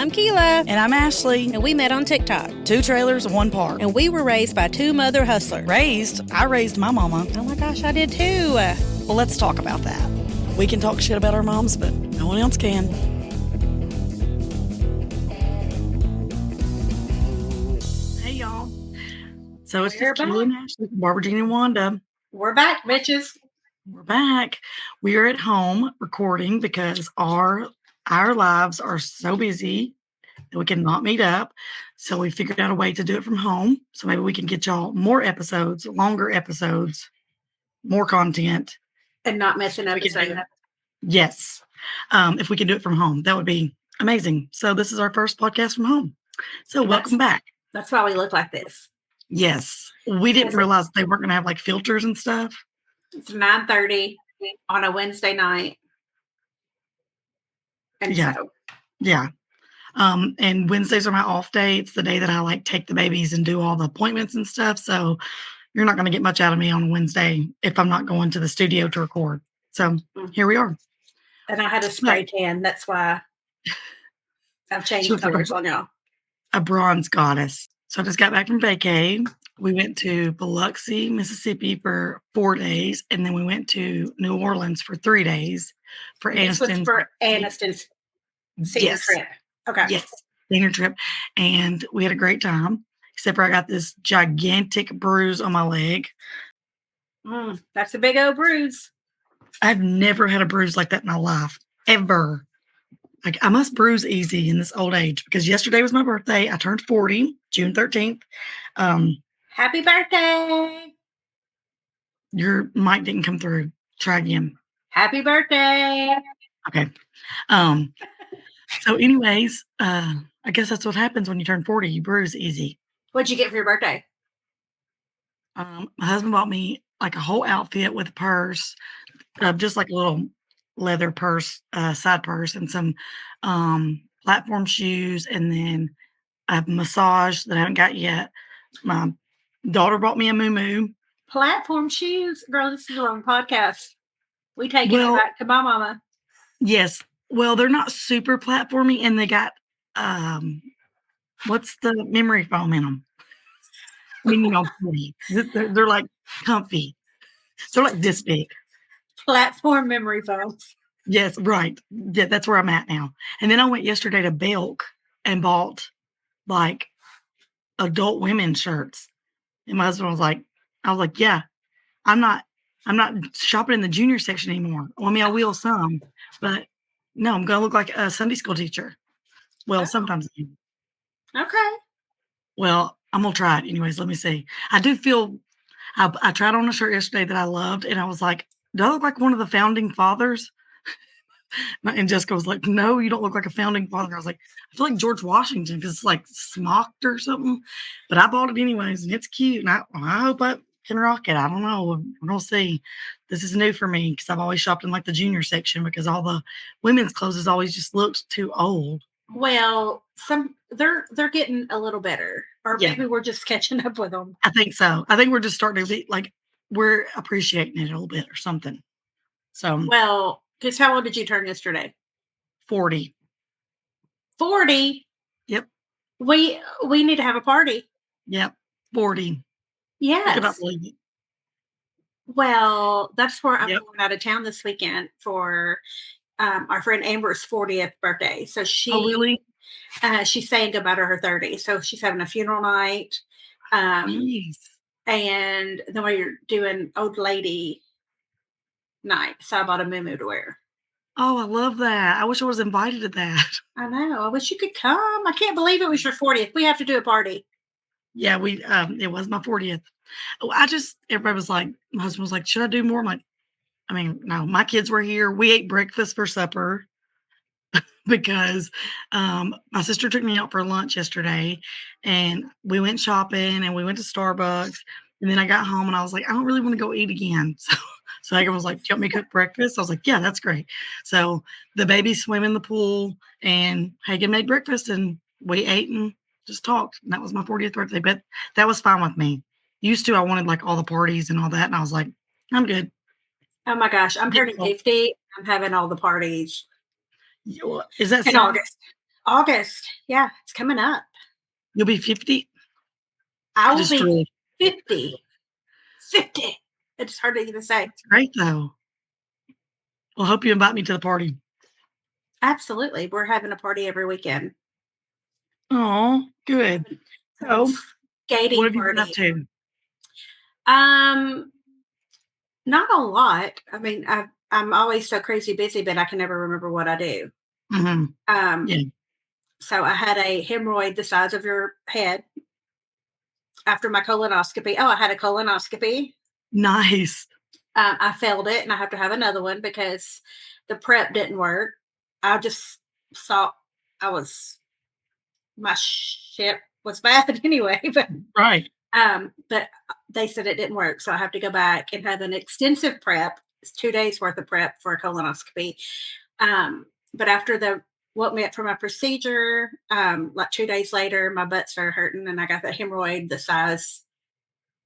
I'm Kila. And I'm Ashley. And we met on TikTok. 2 trailers, 1 park. And we were raised by 2 mother hustlers. I raised my mama. Oh my gosh, I did too. Well, let's talk about that. We can talk shit about our moms, but no one else can. Hey, y'all. So it's just Kila and Ashley, Barbara, Jean, and Wanda. We're back, bitches. We're back. We are at home recording because our lives are so busy that we cannot meet up. So we figured out a way to do it from home. So maybe we can get y'all more episodes, longer episodes, more content. And not miss an episode. Yes. If we can do it from home, that would be amazing. So this is our first podcast from home. So welcome back. That's why we look like this. Yes. We didn't realize they weren't going to have like filters and stuff. It's 9:30 on a Wednesday night. And Yeah. And Wednesdays are my off day. It's the day that I like take the babies and do all the appointments and stuff. So you're not going to get much out of me on Wednesday if I'm not going to the studio to record. So here we are. And I had a spray tan. That's why I've changed colors on y'all. A bronze goddess. So I just got back from vacay. We went to Biloxi, Mississippi for 4 days. And then we went to New Orleans for 3 days for Aniston's senior trip. Okay. Yes, senior trip. And we had a great time, except for I got this gigantic bruise on my leg. That's a big old bruise. I've never had a bruise like that in my life, ever. Like, I must bruise easy in this old age because yesterday was my birthday. I turned 40, June 13th. Happy birthday. Your mic didn't come through. Try again. Happy birthday. Okay. So anyways, I guess that's what happens when you turn 40. You bruise easy. What'd you get for your birthday? My husband bought me like a whole outfit with a purse, just like a little leather purse, side purse, and some platform shoes, and then a massage that I haven't got yet. My daughter bought me a moo-moo. Platform shoes? Girl, this is the wrong podcast. We take it back to my mama. Yes. Well, they're not super platformy, and they got, what's the memory foam in them? I mean, they're like comfy. They're like this big. Platform memory foams. Yes, right. Yeah, that's where I'm at now. And then I went yesterday to Belk and bought like adult women's shirts. And my husband was like, yeah, I'm not shopping in the junior section anymore. Well, I mean, I will some, but no, I'm going to look like a Sunday school teacher. Well, sometimes. Okay. Well, I'm going to try it anyways. Let me see. I do feel, I tried on a shirt yesterday that I loved, and I was like, do I look like one of the founding fathers? And Jessica was like, no, you don't look like a founding father. I was like, I feel like George Washington because it's like smocked or something. But I bought it anyways, and it's cute. And I hope I can rock it. I don't know. We'll see. This is new for me because I've always shopped in like the junior section because all the women's clothes has always just looked too old. Well, they're getting a little better, or maybe we're just catching up with them. I think so. I think we're just starting to be like we're appreciating it a little bit or something. So well, because how old did you turn yesterday? 40. 40. Yep. We need to have a party. Yep. 40. Yes. I cannot believe it. Well, that's where I'm going out of town this weekend for our friend Amber's 40th birthday. So really? She's saying goodbye to her 30. So she's having a funeral night. Nice. And then we're doing old lady night. So I bought a moo-moo to wear. Oh, I love that. I wish I was invited to that. I know. I wish you could come. I can't believe it was your 40th. We have to do a party. Yeah, it was my 40th. Everybody was like, my husband was like, should I do more? I'm like, I mean, no, my kids were here. We ate breakfast for supper because my sister took me out for lunch yesterday and we went shopping and we went to Starbucks. And then I got home and I was like, I don't really want to go eat again. So Hagen was like, do you want me to cook breakfast? I was like, yeah, that's great. So the baby swam in the pool and Hagen made breakfast and we ate and just talked. And that was my 40th birthday. But that was fine with me. Used to, I wanted like all the parties and all that. And I was like, I'm good. Oh my gosh. I'm turning 50. I'm having all the parties. Is that in August? August. Yeah, it's coming up. You'll be 50? I I will just be drooled. 50. 50. It's hard to even say. Great, though. Well, hope you invite me to the party. Absolutely. We're having a party every weekend. Oh, good. Having So, what skating have you been up party. to? Um, Not a lot. I mean, I'm always so crazy busy, but I can never remember what I do. Hmm. Um, Yeah. so I had a hemorrhoid the size of your head after my colonoscopy. Oh, I had a colonoscopy. Nice. I failed it, and I have to have another one because the prep didn't work. I just thought I was my shit was bad anyway, Right. but they said it didn't work, so I have to go back and have an extensive prep. It's 2 days worth of prep for a colonoscopy. But after the woke me up for my procedure, like 2 days later, my butt started hurting, and I got the hemorrhoid the size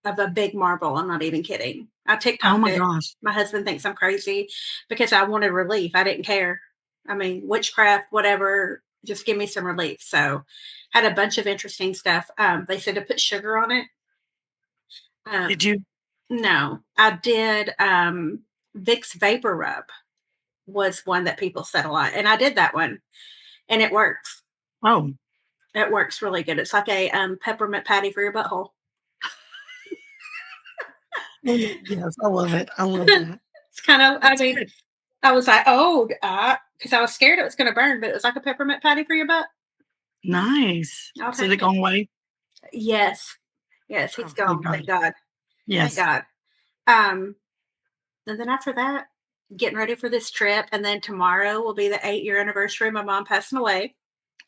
of a big marble. I'm not even kidding. I Oh TikToked my it. gosh. My husband thinks I'm crazy because I wanted relief. I didn't care. I mean, witchcraft, whatever, just give me some relief. So, had a bunch of interesting stuff. They said to put sugar on it. Um, Did you? no, I did. Vicks Vapor Rub was one that people said a lot, and I did that one, and it works. Oh, It works really good. It's like a peppermint patty for your butthole. yes. I love it. I love that. It's kind of. I That's mean, good. I was like, oh, because I was scared it was going to burn, but it was like a peppermint patty for your butt. Nice. I'll So they take it. gone away? Yes, yes, he's Oh, thank gone. God. Thank God. Thank Yes. God. Um, and then after that, getting ready for this trip, and then tomorrow will be the 8-year anniversary of my mom passing away.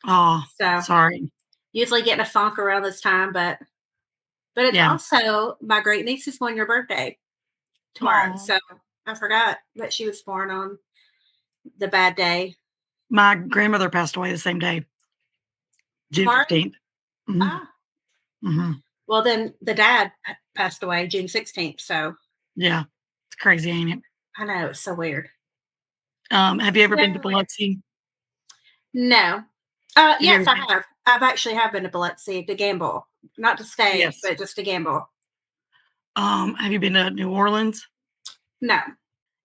Oh, So sorry. usually getting a funk around this time, but it's Yeah. also my great niece's 1-year birthday tomorrow. Oh, So I forgot that she was born on the bad day. my grandmother passed away the same day, June Tomorrow? 15th. Hmm. Ah, Hmm. well, then the dad passed away June 16th. So Yeah. It's crazy, ain't it? I know it's so weird. Have you ever So been to weird. Biloxi? No. Have you Yes, ever I been? have. I've actually have been to Biloxi to gamble, not to stay, Yes. but just to gamble. Have you been to New Orleans? No.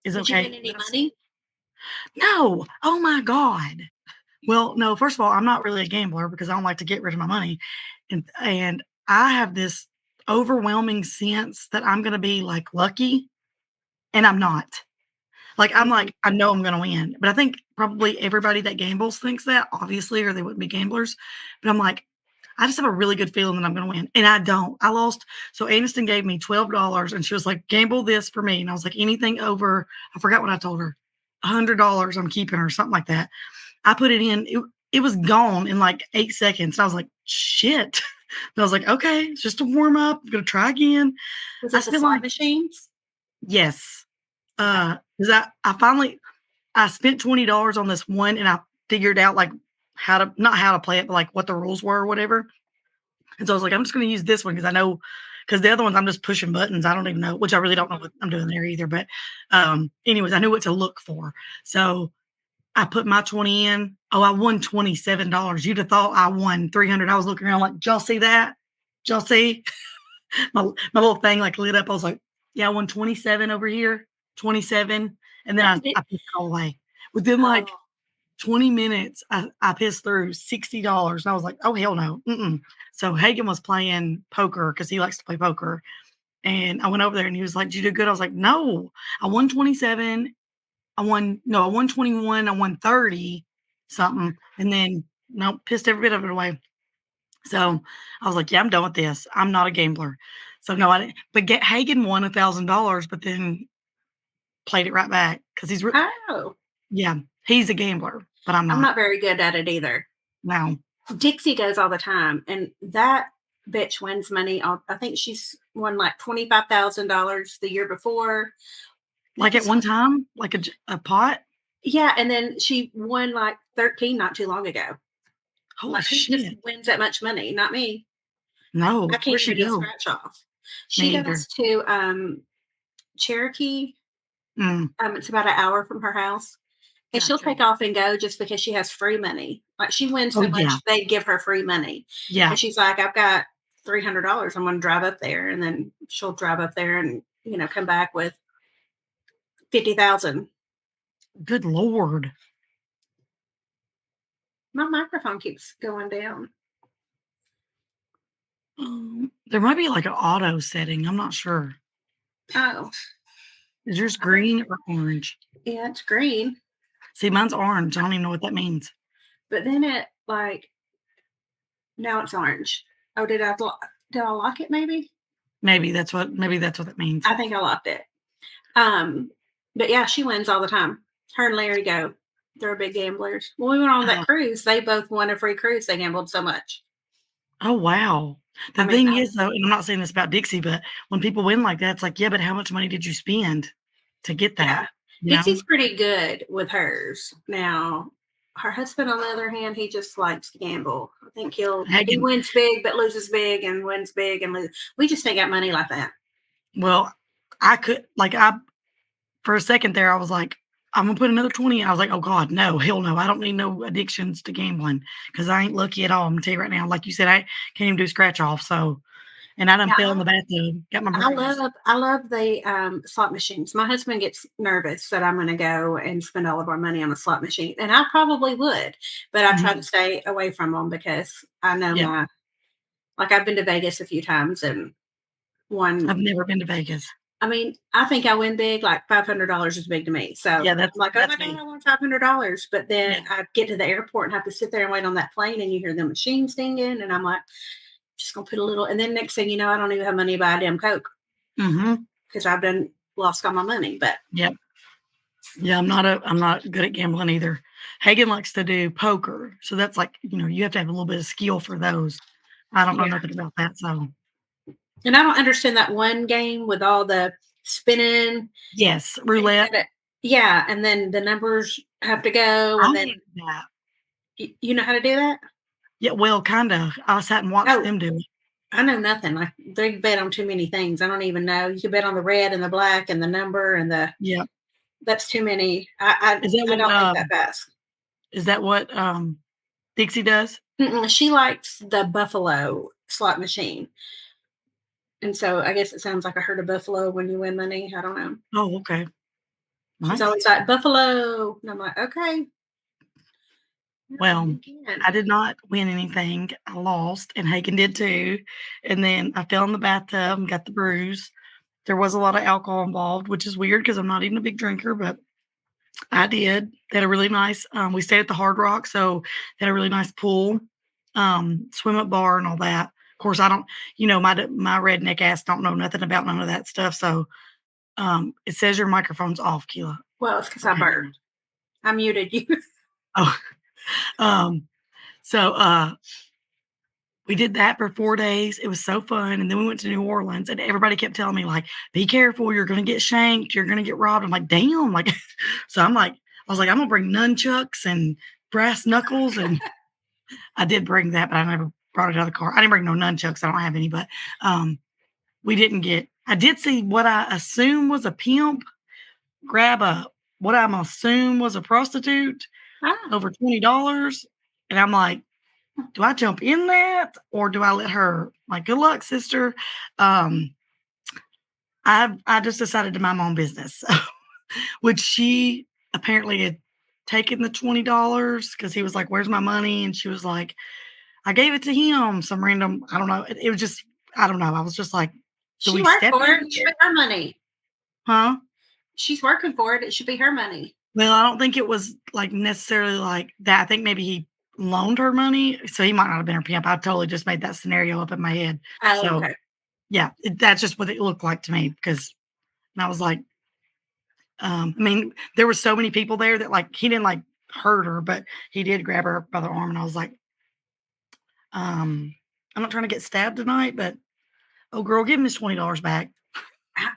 Is Did you okay. win any money? No. Oh my God. Well, no, first of all, I'm not really a gambler because I don't like to get rid of my money. And I have this overwhelming sense that I'm gonna be like lucky, and I'm not. Like, I'm Mhm. like, I know I'm gonna win. But I think probably everybody that gambles thinks that, obviously, or they wouldn't be gamblers. But I'm like, I just have a really good feeling that I'm gonna win. And I don't. I lost. So Aniston gave me $12 and she was like, gamble this for me. And I was like, anything over, I forgot what I told her. $100 I'm keeping or something like that. I put it in. It was gone in like 8 seconds. I was like, shit. And I was like, okay, it's just a warm up. I'm gonna try again. Was I it the spent slot like, machines? yes. Okay. Because I finally I spent $20 on this one and I figured out like how to not how to play it, but like what the rules were or whatever. And so I was like, I'm just gonna use this one because I know because the other ones I'm just pushing buttons. I don't even know, which I really don't know what I'm doing there either. But anyways, I knew what to look for. So I put my 20 in. Oh, I won $27. You'd have thought I won 300. I was looking around like, did y'all see that? Did y'all see? My little thing like lit up. I was like, yeah, I won 27 over here, 27. And then I pissed it all away. Within like Oh, 20 minutes, I pissed through $60. And I was like, oh, hell no. Mm-mm. So Hagen was playing poker because he likes to play poker. And I went over there and he was like, did you do good? I was like, no, I won 27. I won 21, I won 30 something, and then nope, pissed every bit of it away. So I was like, yeah, I'm done with this. I'm not a gambler. So no, I didn't. But get Hagen won $1,000, but then played it right back because oh, yeah, he's a gambler, but I'm I'm not. not very good at it either. Now, Dixie goes all the time, and that bitch wins money. I think she's won like $25,000 the year before. like at one time, like a pot. Yeah, and then she won like 13 not too long ago. Holy Like, who just shit! wins that much money? Not me. I No, can't where'd she even do a go? scratch off. She Me either. goes to Cherokee. Mm, It's about an hour from her house. And she'll gotcha. take off and go just because she has free money. Like, she wins Oh, so much, yeah. they give her free money. Yeah. And she's like, "I've got $300. I'm gonna drive up there." And then she'll drive up there and, come back with 50,000. Good Lord. My microphone keeps going down. There might be like an auto setting. I'm not sure. Oh, Is yours green or orange? yeah, it's green. See, mine's orange. I don't even know what that means. But then now it's orange. Oh, did I lock it maybe? Maybe that's what that means. I think I locked it. But yeah, she wins all the time. Her and Larry go. They're big gamblers. When we went on that Oh. cruise, they both won a free cruise. They gambled so much. Oh, wow. The I mean, thing is, though, and I'm not saying this about Dixie, but when people win like that, it's like, yeah, but how much money did you spend to get that? Yeah. Dixie's pretty good with hers. Now, her husband, on the other hand, he just likes to gamble. I think he wins big, but loses big, and wins big and loses. We just ain't got money like that. Well, for a second there, I was like, I'm gonna put another 20 in. I was like, oh God, no, hell no. I don't need no addictions to gambling because I ain't lucky at all. I'm gonna tell you right now. Like you said, I can't even do scratch off. So, and I done fell in the bathtub, got my bruise. I love the slot machines. My husband gets nervous that I'm going to go and spend all of our money on a slot machine, and I probably would, but I try to stay away from them because I know I've been to Vegas a few times and I've never been to Vegas. I mean, I think I win big. Like $500 is big to me. So yeah, that's I'm like, oh my God, I won $500. But then I get to the airport and have to sit there and wait on that plane, and you hear the machine singing, and I'm like, just gonna put a little. And then next thing you know, I don't even have money to buy a damn Coke because I've lost all my money. But yeah, I'm not good at gambling either. Hagen likes to do poker, so that's like you have to have a little bit of skill for those. I don't know nothing about that, so. And I don't understand that one game with all the spinning. Yes, roulette. Yeah, and then the numbers have to go, and then that. You know how to do that? Yeah, well, kinda. I sat and watched them do it. I know nothing. Like, they bet on too many things. I don't even know. You can bet on the red and the black and the number and the. Yeah. That's too many. I don't think that fast. Is that what Dixie does? She likes the Buffalo slot machine. And so I guess it sounds like a herd of buffalo when you win money. I don't know. Oh, okay. Nice. She's always like, Buffalo. And I'm like, okay. Well, I did not win anything. I lost, and Hagen did too. And then I fell in the bathtub and got the bruise. There was a lot of alcohol involved, which is weird because I'm not even a big drinker, but I did. They had a really nice, we stayed at the Hard Rock, so they had a really nice pool, swim up bar and all that. Of course, I don't, my redneck ass don't know nothing about none of that stuff. So it says your microphone's off, Kila. Well, it's because I burned. I muted you. Oh, so we did that for 4 days. It was so fun. And then we went to New Orleans, and everybody kept telling me, like, be careful, you're going to get shanked, you're going to get robbed. I'm like, damn. Like, so I was like, I'm going to bring nunchucks and brass knuckles. And I did bring that, but I never brought it out of the car. I didn't bring no nunchucks. I don't have any, but I did see what I assume was a pimp grab what I'm assume was a prostitute over $20. And I'm like, do I jump in that or do I let her? Like, good luck, sister. I just decided to mind my own business, which she apparently had taken the $20 because he was like, where's my money? And she was like, I gave it to him. Some random, I don't know. It was just, I don't know. I was just like, she worked for it. It should be her money. Huh? She's working for it. It should be her money. Well, I don't think it was like necessarily like that. I think maybe he loaned her money, so he might not have been her pimp. I totally just made that scenario up in my head. Oh, so, okay. Yeah, that's just what it looked like to me because I was like, I mean, there were so many people there that like he didn't like hurt her, but he did grab her by the arm, and I was like, I'm not trying to get stabbed tonight, but oh girl, give him his $20 back.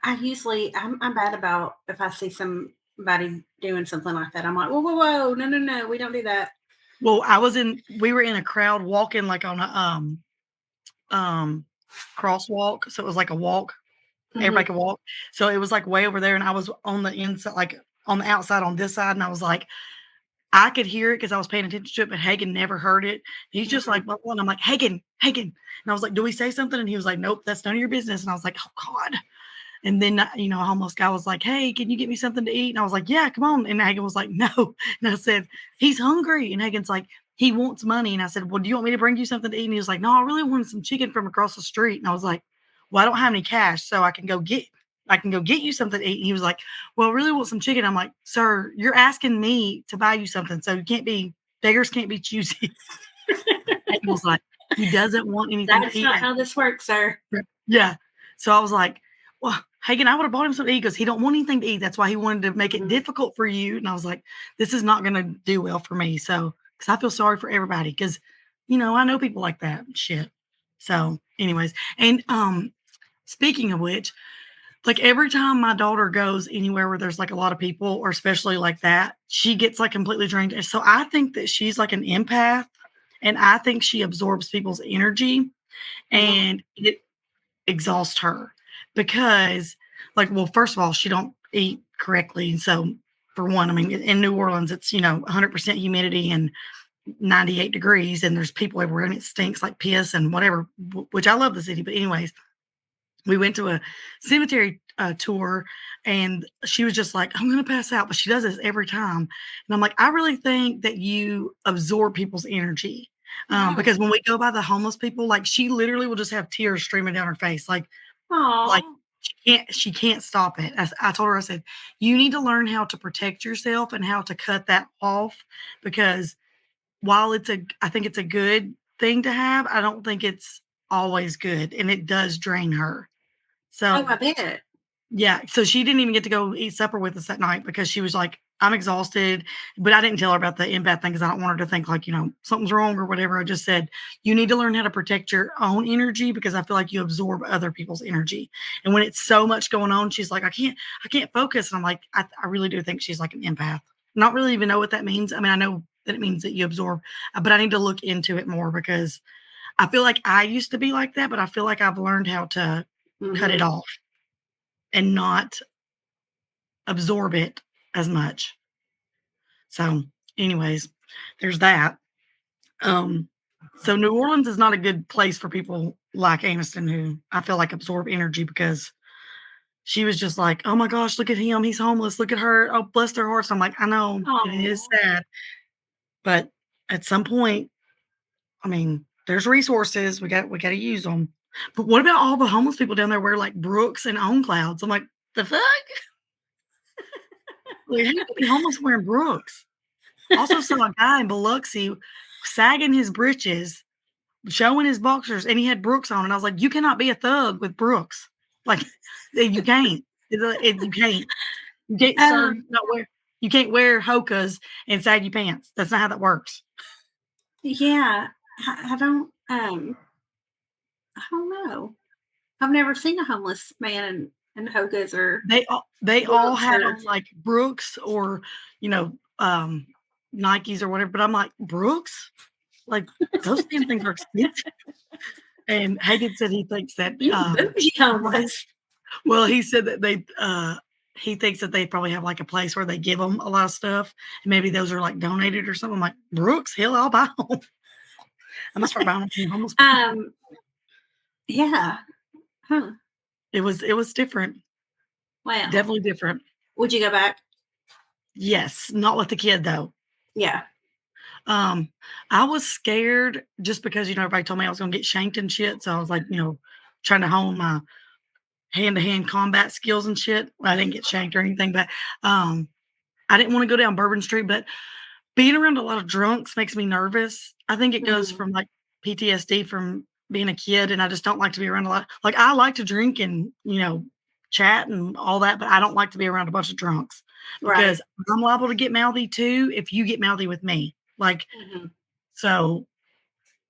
I'm bad about if I see somebody doing something like that. I'm like, whoa, no, we don't do that. Well, we were in a crowd walking like on a crosswalk, so it was like a walk. Everybody could walk. So it was like way over there, and I was on the inside, like on the outside on this side, and I was like, I could hear it because I was paying attention to it, but Hagen never heard it. He's just like, well, and I'm like, Hagen. And I was like, do we say something? And he was like, nope, that's none of your business. And I was like, oh God. And then, almost guy was like, hey, can you get me something to eat? And I was like, yeah, come on. And Hagen was like, no. And I said, he's hungry. And Hagen's like, he wants money. And I said, well, do you want me to bring you something to eat? And he was like, no, I really wanted some chicken from across the street. And I was like, well, I don't have any cash, so I can go get you something to eat. And he was like, well, I really want some chicken. I'm like, sir, you're asking me to buy you something. So beggars can't be choosy. Hagen was like, he doesn't want anything to That's eat. not how this works, sir. Yeah. So I was like, well, Hagen, I would have bought him something to eat because he don't want anything to eat. That's why he wanted to make it difficult for you. And I was like, this is not going to do well for me. So, because I feel sorry for everybody because, I know people like that shit. So anyways, and speaking of which, like every time my daughter goes anywhere where there's like a lot of people or especially like that, she gets like completely drained. And so I think that she's like an empath and I think she absorbs people's energy and it exhausts her because like, well, first of all, she don't eat correctly. And so for one, I mean, in New Orleans, it's, 100% humidity and 98 degrees and there's people everywhere and it stinks like piss and whatever, which I love the city. But anyways, we went to a cemetery tour and she was just like, I'm going to pass out. But she does this every time. And I'm like, I really think that you absorb people's energy. Because when we go by the homeless people, like she literally will just have tears streaming down her face. Like Aww. she can't stop it. I told her, I said, you need to learn how to protect yourself and how to cut that off because while I think it's a good thing to have, I don't think it's always good. And it does drain her. So I bet. yeah, so she didn't even get to go eat supper with us that night because she was like, I'm exhausted. But I didn't tell her about the empath thing because I don't want her to think like, something's wrong or whatever. I just said, you need to learn how to protect your own energy because I feel like you absorb other people's energy. And when it's so much going on, she's like, I can't focus. And I'm like, I really do think she's like an empath. Not really even know what that means. I mean, I know that it means that you absorb, but I need to look into it more because I feel like I used to be like that, but I feel like I've learned how to cut it off and not absorb it as much. So, anyways, there's that. So New Orleans is not a good place for people like Aniston who I feel like absorb energy because she was just like, oh my gosh, look at him. He's homeless. Look at her. Oh, bless their hearts. I'm like, I know it is sad. But at some point, I mean, there's resources. We got to use them. But what about all the homeless people down there wear like Brooks and On Clouds? I'm like, the fuck? Like, how you be homeless wearing Brooks? Also saw a guy in Biloxi sagging his britches, showing his boxers, and he had Brooks on. And I was like, you cannot be a thug with Brooks. Like, you can't. You can't. You can't, sir, you can't wear Hokas and saggy pants. That's not how that works. Yeah. I don't know. I've never seen a homeless man in Hogas or they all have like Brooks or Nikes or whatever. But I'm like, Brooks? Like those damn things are expensive. And Hagen said he thinks that bougie homeless. Well, he said that he thinks that they probably have like a place where they give them a lot of stuff. And maybe those are like donated or something. I'm like, Brooks, hell, I'll buy them. I must start buying them from homeless people. Yeah. Huh. It was different. Wow. Definitely different. Would you go back? Yes. Not with the kid though. Yeah. I was scared just because, everybody told me I was going to get shanked and shit. So I was like, trying to hone my hand-to-hand combat skills and shit. Well, I didn't get shanked or anything, but I didn't want to go down Bourbon Street, but being around a lot of drunks makes me nervous. I think it goes from like PTSD from being a kid, and I just don't like to be around a lot. Like I like to drink and, chat and all that, but I don't like to be around a bunch of drunks because I'm liable to get mouthy too if you get mouthy with me. Like, so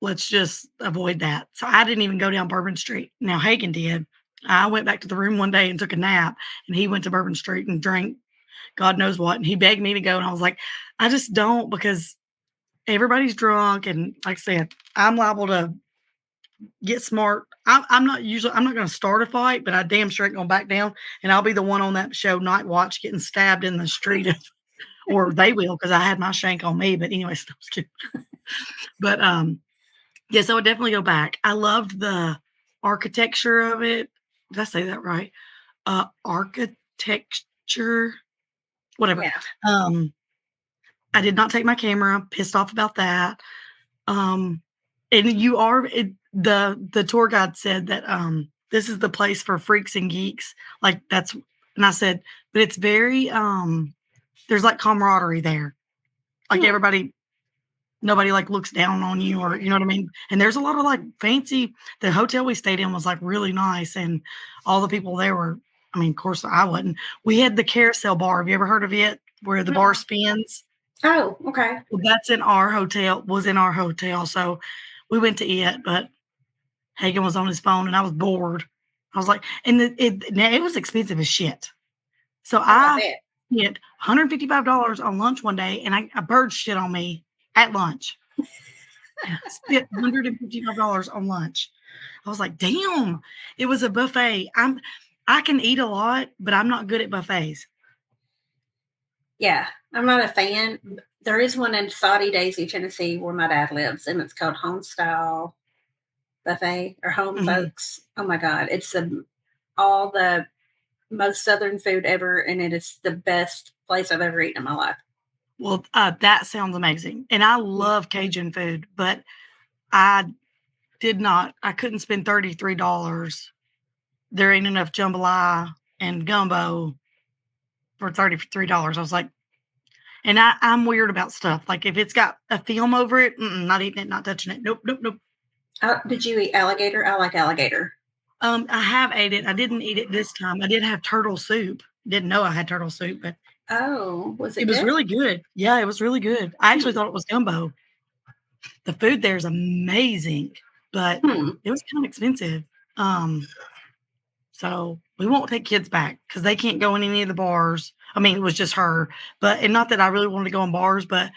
let's just avoid that. So I didn't even go down Bourbon Street. Now Hagen did. I went back to the room one day and took a nap, and he went to Bourbon Street and drank God knows what. And he begged me to go. And I was like, I just don't because everybody's drunk. And like I said, I'm liable to get smart. I'm not going to start a fight, but I damn sure ain't going to back down. And I'll be the one on that show, Night Watch, getting stabbed in the street or they will because I had my shank on me. But anyways, I was kidding. But yes, I would definitely go back. I loved the architecture of it. Did I say that right? Architecture, whatever. Yeah. I did not take my camera. Pissed off about that. And you are the tour guide said that this is the place for freaks and geeks. Like that's, and I said, but it's very there's like camaraderie there. Like Hmm. everybody, nobody like looks down on you, or you know what I mean. And there's a lot of like fancy. The hotel we stayed in was like really nice, and all the people there were. I mean, of course, I wasn't. We had the carousel bar. Have you ever heard of it? Where the bar spins? Oh, okay. Well, that's in our hotel. Was in our hotel, so we went to it. But Hagen was on his phone, and I was bored. I was like, and now it was expensive as shit. So Oh, I I bet. spent $155 on lunch one day, and a bird shit on me at lunch. I spent $155 on lunch. I was like, damn, it was a buffet. I can eat a lot, but I'm not good at buffets. Yeah, I'm not a fan. There is one in Saudi Daisy, Tennessee, where my dad lives, and it's called Home Style Buffet or Home Mhm. Folks. Oh my God, it's all the most Southern food ever, and it is the best place I've ever eaten in my life. Well, that sounds amazing. And I love Cajun food, but I I couldn't spend $33. There ain't enough jambalaya and gumbo for $33. I was like, and I'm weird about stuff. Like if it's got a film over it, not eating it, not touching it. Nope, nope, nope. Did you eat alligator? I like alligator. I have ate it. I didn't eat it this time. I did have turtle soup. Didn't know I had turtle soup, but Oh, was it it was good? really good. Yeah, it was really good. I actually Hmm. thought it was gumbo. The food there is amazing, but Hmm. it was kind of expensive. So we won't take kids back because they can't go in any of the bars. I mean, it was just her, but and not that I really wanted to go in bars, but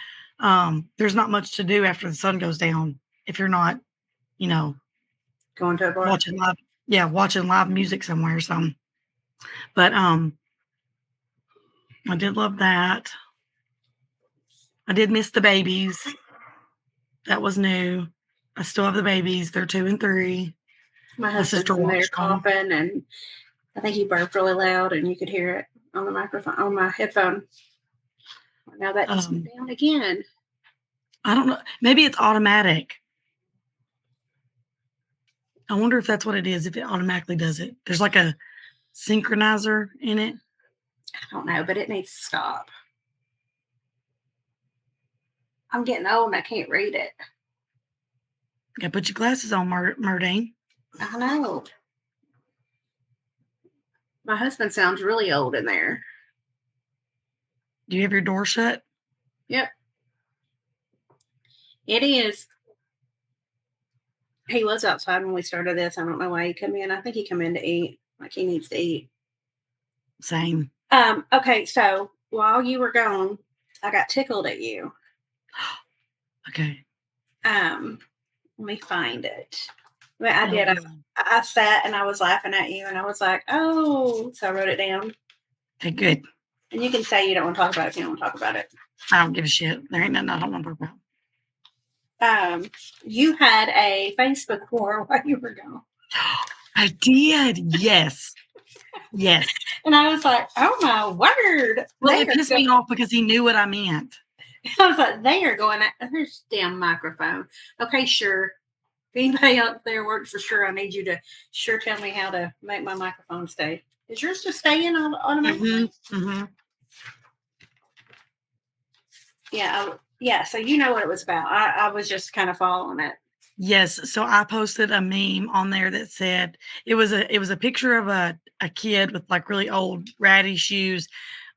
there's not much to do after the sun goes down if you're not, you know, Going to a bar. watching live, yeah, watching live music somewhere. So, but I did love that. I did miss the babies. That was new. I still have the babies. They're 2 and 3. My My sister husband's in there watched them. coughing, and I think he burped really loud, and you could hear it on the microphone, on my headphone. Now that just went down again. I don't know. Maybe it's automatic. I wonder if that's what it is, if it automatically does it. There's like a synchronizer in it. I don't know, but it needs to stop. I'm getting old and I can't read it. Gotta put your glasses on, Murdane. I know. My husband sounds really old in there. Do you have your door shut? Yep. It is. He was outside when we started this. I don't know why he come in. I think he come in to eat. Like he needs to eat. Same. Okay, so while you were gone, I got tickled at you. Okay. Let me find it. But I Oh, did. good. I sat and I was laughing at you, and I was like, "Oh!" So I wrote it down. Okay, good. And you can say you don't want to talk about it if you don't want to talk about it. I don't give a shit. There ain't nothing I don't want to talk about. You had a Facebook war while you were gone. I did. Yes. Yes. And I was like, oh my word. Well, it pissed me off because he knew what I meant. I was like, they are going at there's damn microphone. Okay, sure. If anybody out there works for sure, I need you to sure tell me how to make my microphone stay. Is yours just staying automatically? Mm-hmm. Yeah. So you know what it was about. I was just kind of following it. Yes. So I posted a meme on there that said it was a picture of a kid with like really old ratty shoes.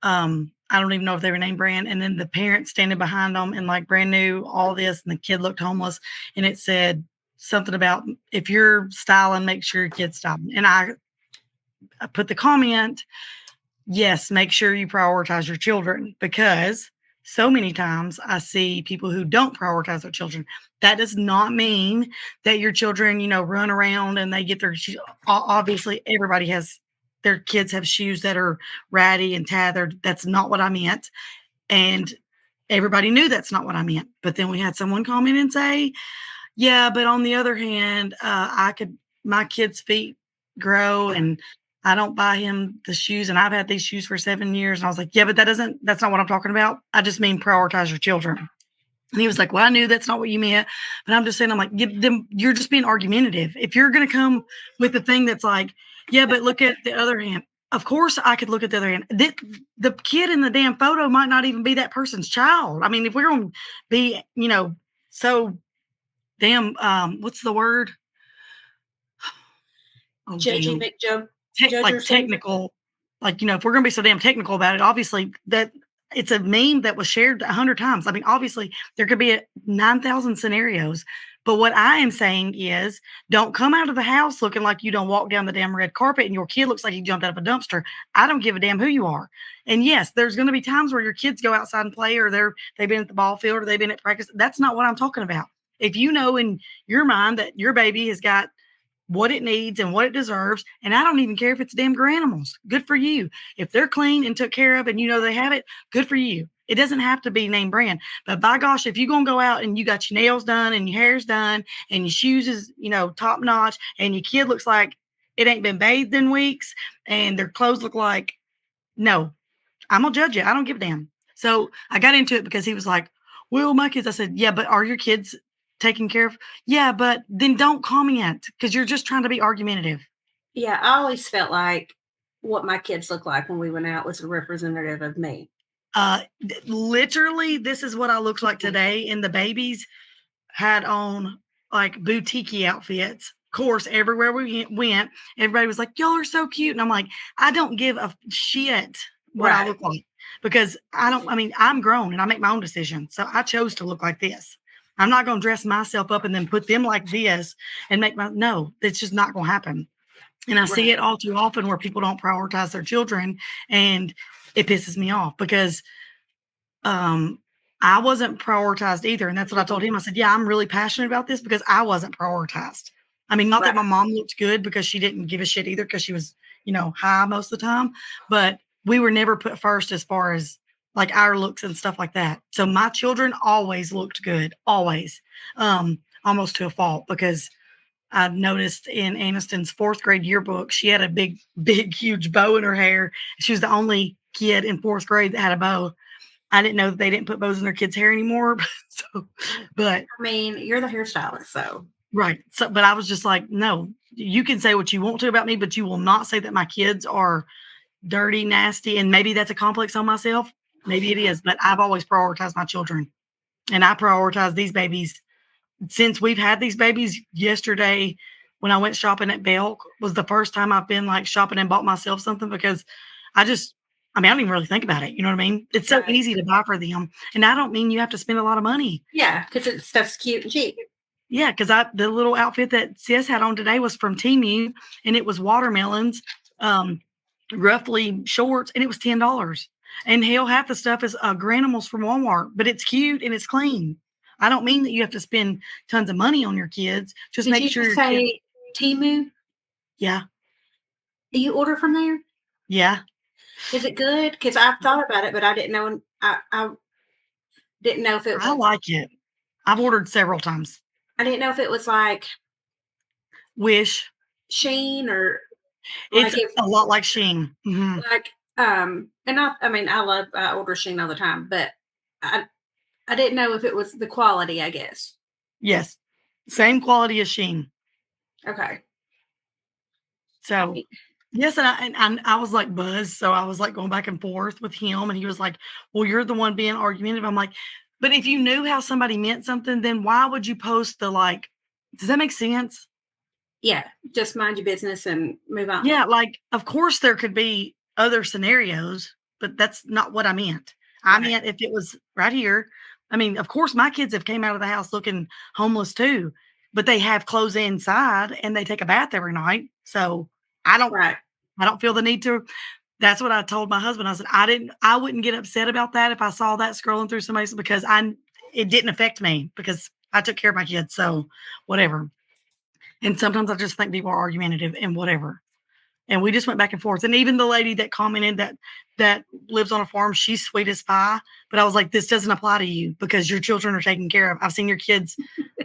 I don't even know if they were name brand. And then the parents standing behind them and like brand new, all this, and the kid looked homeless. And it said something about if you're styling, make sure your kid's styling. And I put the comment, yes, make sure you prioritize your children, because so many times I see people who don't prioritize their children. That does not mean that your children, run around and they get their shoes. Obviously, everybody has their kids have shoes that are ratty and tethered. That's not what I meant. And everybody knew that's not what I meant. But then we had someone come in and say, yeah, but on the other hand, my kid's feet grow and I don't buy him the shoes and I've had these shoes for 7 years. And I was like, yeah, but that's not what I'm talking about. I just mean prioritize your children. And he was like, well, I knew that's not what you meant. But I'm just saying, I'm like, you're just being argumentative. If you're going to come with the thing that's like, yeah, but look at the other hand. Of course, I could look at the other hand. The kid in the damn photo might not even be that person's child. I mean, if we're going to be, so damn, what's the word? Oh, Judgy damn. McJudge. Technical, if we're going to be so damn technical about it, obviously that it's a meme that was shared 100 times. I mean, obviously there could be 9,000 scenarios, but what I am saying is don't come out of the house looking like you don't walk down the damn red carpet and your kid looks like he jumped out of a dumpster. I don't give a damn who you are. And yes, there's going to be times where your kids go outside and play, or they've been at the ball field, or they've been at practice. That's not what I'm talking about. If you know in your mind that your baby has got what it needs and what it deserves. And I don't even care if it's damn animals. Good for you. If they're clean and took care of and they have it, good for you. It doesn't have to be name brand. But by gosh, if you're going to go out and you got your nails done and your hair's done and your shoes is, top notch, and your kid looks like it ain't been bathed in weeks and their clothes look like, no, I'm going to judge you. I don't give a damn. So I got into it because he was like, well, my kids, I said, yeah, but are your kids taken care of? Yeah, but then don't comment because you're just trying to be argumentative. Yeah, I always felt like what my kids looked like when we went out was a representative of me. Literally, this is what I looked like today. And the babies had on like boutique outfits. Of course, everywhere we went, everybody was like, y'all are so cute. And I'm like, I don't give a shit what I look like because I'm grown and I make my own decisions. So I chose to look like this. I'm not going to dress myself up and then put them like this and no, it's just not going to happen. And I see it all too often where people don't prioritize their children, and it pisses me off because I wasn't prioritized either. And that's what I told him. I said, yeah, I'm really passionate about this because I wasn't prioritized. I mean, not that my mom looked good because she didn't give a shit either because she was, high most of the time, but we were never put first as far as like our looks and stuff like that. So my children always looked good, always, almost to a fault, because I noticed in Aniston's 4th grade yearbook, she had a big, huge bow in her hair. She was the only kid in 4th grade that had a bow. I didn't know that they didn't put bows in their kids' hair anymore. But I mean, you're the hairstylist, so. Right. So, but I was just like, no, you can say what you want to about me, but you will not say that my kids are dirty, nasty. And maybe that's a complex on myself. Maybe it is, but I've always prioritized my children, and I prioritize these babies since we've had these babies. Yesterday, when I went shopping at Belk, was the first time I've been like shopping and bought myself something because I don't even really think about it. You know what I mean? It's so easy to buy for them. And I don't mean you have to spend a lot of money. Yeah, because stuff's cute and cheap. Yeah, because the little outfit that Sis had on today was from Temu, and it was watermelons, roughly shorts, and it was $10. And hell, half the stuff is Granimals from Walmart, but it's cute and it's clean. I don't mean that you have to spend tons of money on your kids. Just Did make you sure. Just say Temu? Yeah. Do you order from there? Yeah. Is it good? Because I've thought about it, but I didn't know. I didn't know if it was. I like it. I've ordered several times. I didn't know if it was like Wish, Shein, or it's a lot like Shein. Mm-hmm. Like and I order Shein all the time, but I didn't know if it was the quality, I guess. Yes. Same quality as Shein. Okay. So yes, and I was like buzzed. So I was like going back and forth with him, and he was like, well, you're the one being argumentative. I'm like, but if you knew how somebody meant something, then why would you post does that make sense? Yeah, just mind your business and move on. Yeah, like, of course there could be other scenarios, but that's not what I meant. I meant if it was right here. I mean, of course, my kids have came out of the house looking homeless too, but they have clothes inside and they take a bath every night. So I don't feel the need to. That's what I told my husband. I said, I wouldn't get upset about that if I saw that scrolling through somebody's, because it didn't affect me because I took care of my kids. So whatever. And sometimes I just think people are argumentative and whatever. And we just went back and forth. And even the lady that commented that lives on a farm, she's sweet as pie. But I was like, this doesn't apply to you because your children are taken care of. I've seen your kids.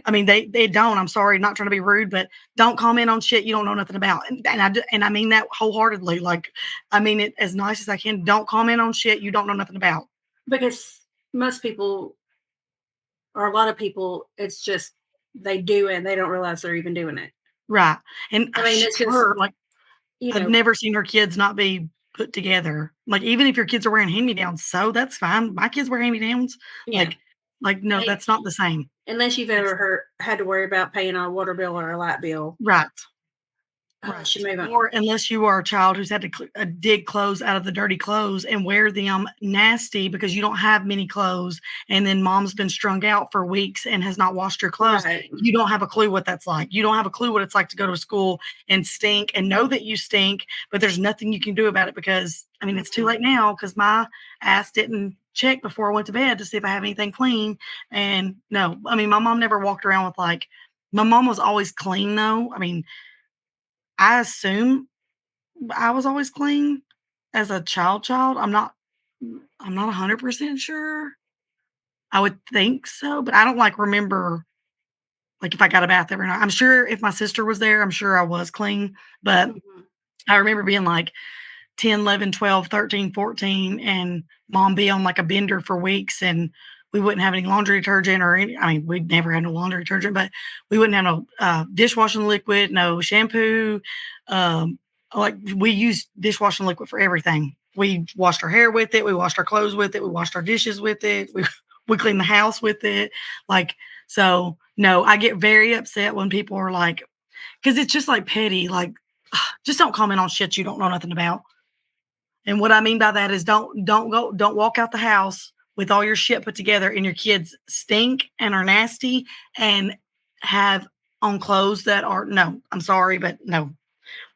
I mean, they don't. I'm sorry, not trying to be rude, but don't comment on shit you don't know nothing about. And I mean that wholeheartedly. Like, I mean it as nice as I can. Don't comment on shit you don't know nothing about. Because most people, or a lot of people, it's just they do it and they don't realize they're even doing it. Right. And I mean, it's just, her, like, you I've know, never seen her kids not be put together. Like, even if your kids are wearing hand-me-downs, so that's fine. My kids wear hand-me-downs. yeah. Like, no, They- that's not the same. Unless you've ever had to worry about paying a water bill or a light bill. Right. Unless you move on. Or unless you are a child who's had to dig clothes out of the dirty clothes and wear them nasty because you don't have many clothes, and then mom's been strung out for weeks and has not washed her clothes. Right. You don't have a clue what that's like. You don't have a clue what it's like to go to school and stink and know that you stink, but there's nothing you can do about it because, I mean, it's too late now because my ass didn't check before I went to bed to see if I have anything clean. And no, I mean, my mom never walked around with like, my mom was always clean though. I mean, I assume I was always clean as a child. I'm not 100% sure. I would think so, but I don't like remember like if I got a bath every night. I'm sure if my sister was there, I'm sure I was clean, but Mhm. I remember being like 10, 11, 12, 13, 14, and mom be on like a bender for weeks and we wouldn't have any laundry detergent or any, I mean, we'd never had no laundry detergent, but we wouldn't have no dishwashing liquid, no shampoo. Like we used dishwashing liquid for everything. We washed our hair with it. We washed our clothes with it. We washed our dishes with it. We cleaned the house with it. Like, so no, I get very upset when people are like, because it's just like petty, like, just don't comment on shit you don't know nothing about. And what I mean by that is don't walk out the house with all your shit put together and your kids stink and are nasty and have on clothes that are no, I'm sorry, but no.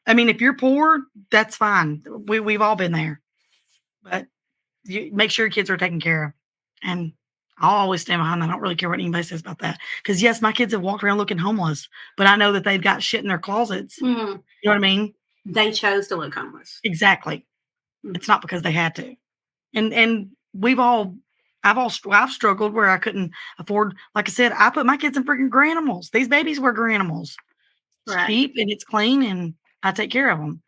I mean, if you're poor, that's fine. We've all been there. But you make sure your kids are taken care of. And I'll always stand behind that. I don't really care what anybody says about that. Because yes, my kids have walked around looking homeless, but I know that they've got shit in their closets. Mhm. You know what I mean? They chose to look homeless. Exactly. Mhm. It's not because they had to. And I've struggled where I couldn't afford, like I said, I put my kids in freaking Granimals. These babies were Granimals. It's Right. cheap and it's clean and I take care of them.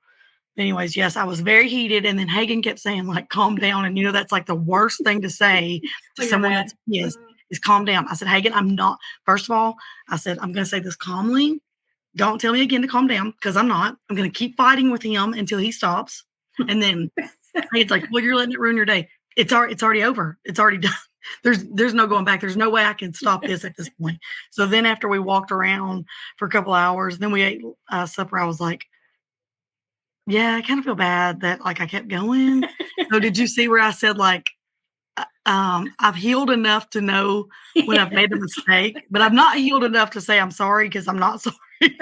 Anyways, yes, I was very heated. And then Hagen kept saying, like, calm down. And that's like the worst thing to say to When you're someone mad. that's pissed Mhm. is calm down. I said, Hagen, I'm not, first of all, I said, I'm going to say this calmly. Don't tell me again to calm down because I'm not. I'm going to keep fighting with him until he stops. And then it's like, well, you're letting it ruin your day. It's already over. It's already done. There's no going back. There's no way I can stop this at this point. So then after we walked around for a couple hours, then we ate supper. I was like, yeah, I kind of feel bad that like I kept going. So did you see where I said like, I've healed enough to know when I've made a mistake, but I'm not healed enough to say I'm sorry because I'm not sorry. And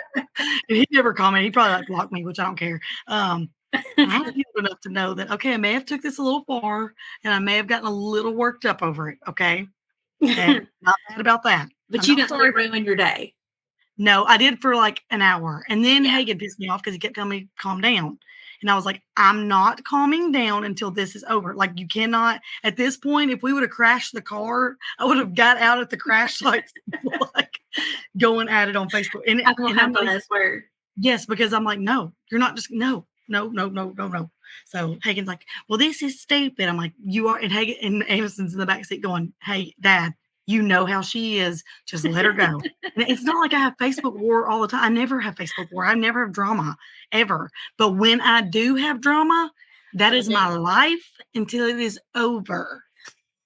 he never commented. He probably like blocked me, which I don't care. I'm healed enough to know that okay, I may have took this a little far, and I may have gotten a little worked up over it. Okay, and not mad about that. But I'm you not didn't let sorry. it ruin your day. No, I did for like an hour, and then Yeah. Hagen pissed me off because he kept telling me calm down, and I was like, I'm not calming down until this is over. Like you cannot at this point. If we would have crashed the car, I would have got out at the crash site, like going at it on Facebook. And I will and have I'm the like, last word. yes, because I'm like, no, you're not just no, no, no, no, no, no. So Hagen's like, well, this is stupid. I'm like, you are, and Hagen and Amoson's in the back seat going, hey, Dad, you know how she is. Just let her go. And it's not like I have Facebook war all the time. I never have Facebook war. I never have drama ever. But when I do have drama, that is my life until it is over.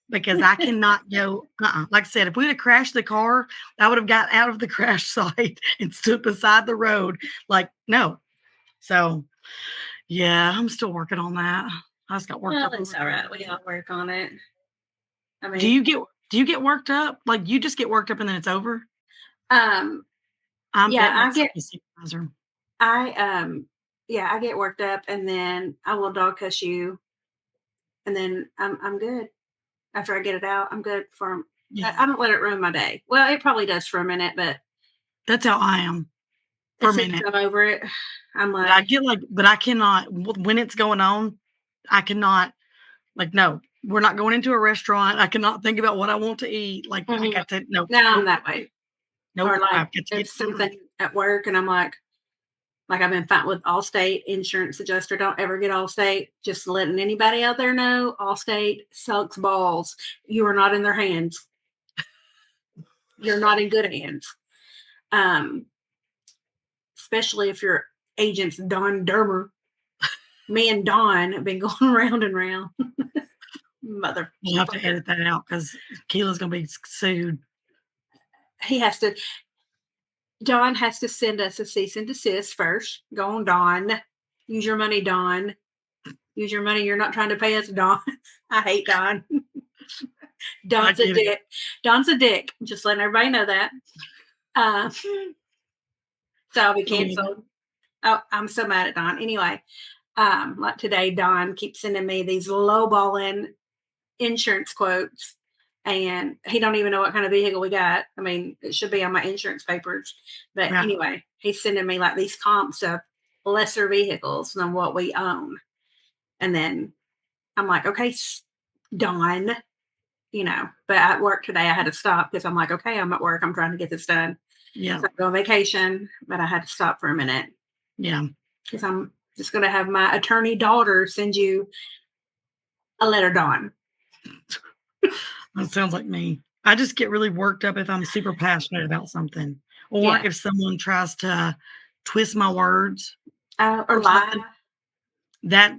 Because I cannot go. Like I said, if we'd have crashed the car, I would have got out of the crash site and stood beside the road. Like, no. So, yeah, I'm still working on that. I just got worked Well, up. it's all right. We all work on it. I Do mean, you get worked up? Like you just get worked up and then it's over? um, I yeah, bet that's like a supervisor. I yeah, I get worked up and then I will dog cuss you and then I'm good. After I get it out, I'm good for I Yeah, don't let it ruin my day. Well, it probably does for a minute, but that's how I am. for a Since minute. I'm over it, I'm But I like, get like, but I cannot, when it's going on, I cannot, like, no, we're not going into a restaurant. I cannot think about what I want to eat. Like, I mhm. got to, no, Now I'm nope, that way. nope. Or like I've got to if get, something at work and I'm like I've been fighting with Allstate insurance adjuster. Don't ever get Allstate. Just letting anybody out there know Allstate sucks balls. You are not in their hands. You're not in good hands. Um, especially if your agent's Don Dermer. Me and Don have been going round and round. Mother, we'll have to edit that out because Kila's going to be sued. he has to. Don has to send us a cease and desist first. Go on, Don. Use your money, Don. Use your money. You're not trying to pay us, Don. I hate Don. Don's a get it. dick. Don's a dick. Just letting everybody know that. So I'll be canceled. Oh, I'm so mad at Don. Anyway, like today, Don keeps sending me these lowballing insurance quotes, and he don't even know what kind of vehicle we got. I mean, it should be on my insurance papers. But Yeah. anyway, he's sending me like these comps of lesser vehicles than what we own. And then I'm like, okay, Don, but at work today, I had to stop because I'm like, okay, I'm at work. I'm trying to get this done. Yeah. So I go on vacation, but I had to stop for a minute. Yeah. Because I'm just going to have my attorney daughter send you a letter, Don. That sounds like me. I just get really worked up if I'm super passionate about something, or if someone tries to twist my words Or lie. that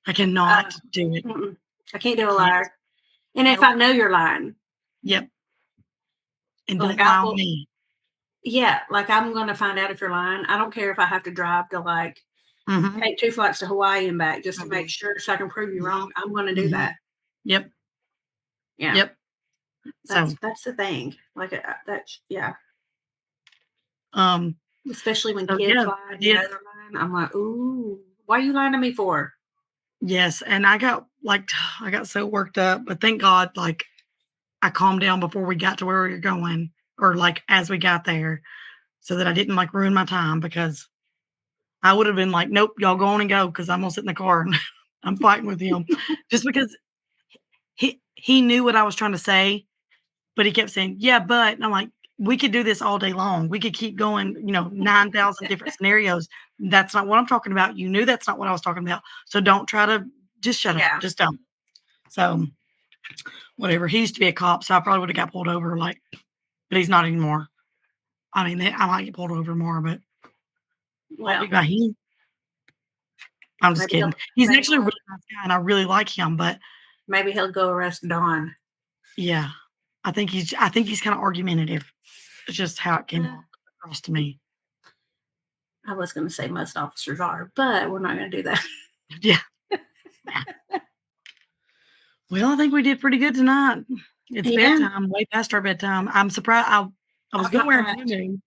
I cannot do it. I can't do a liar. And if I know you're lying. Yep. And Like, don't lie on me. Yeah, like I'm going to find out if you're lying. I don't care if I have to drive to take 2 flights to Hawaii and back just to make sure so I can prove you wrong. I'm going to do that. Yep. Yeah. Yep. That's the thing. Like yeah. Especially when kids lie, they're lying. I'm like, ooh, why are you lying to me for? Yes, and I got so worked up, but thank God, like I calmed down before we got to where we were going, or like as we got there, so that I didn't like ruin my time, because I would have been like, nope, y'all go on and go, because I'm gonna sit in the car and I'm fighting with him, just because he knew what I was trying to say, but he kept saying, yeah, but, and I'm like, we could do this all day long. We could keep going, 9,000 different scenarios. That's not what I'm talking about. You knew that's not what I was talking about. So don't try to, just shut up. Just don't. So whatever. He used to be a cop, so I probably would have got pulled over, but he's not anymore. I mean, I might get pulled over more, but Well, by him. I'm just kidding. He's actually a really nice guy, and I really like him, but maybe he'll go arrest Dawn. Yeah. I think he's kind of argumentative. It's just how it came across to me. I was going to say most officers are, but we're not going to do that. Yeah. Well, I think we did pretty good tonight. It's bedtime, way past our bedtime. I'm surprised. I was going to wear a new.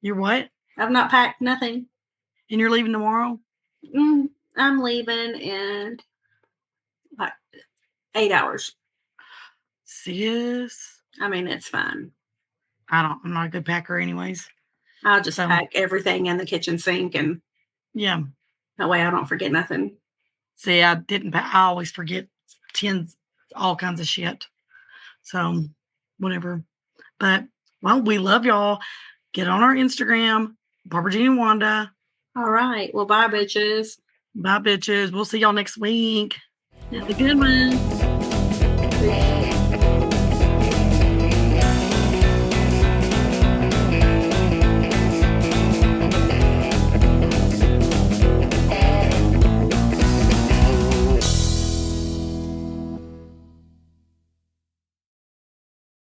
You're what? I've not packed nothing. And you're leaving tomorrow? I'm leaving in 8 hours. Sis? I mean, it's fine. I'm not a good packer anyways. I'll just pack everything in the kitchen sink, and that way I don't forget nothing. See, I didn't pack. I always forget all kinds of shit. So whatever. But, well, we love y'all. Get on our Instagram, Barbara Jean and Wanda. All right. Well, bye, bitches. Bye, bitches. We'll see y'all next week. Have a good one.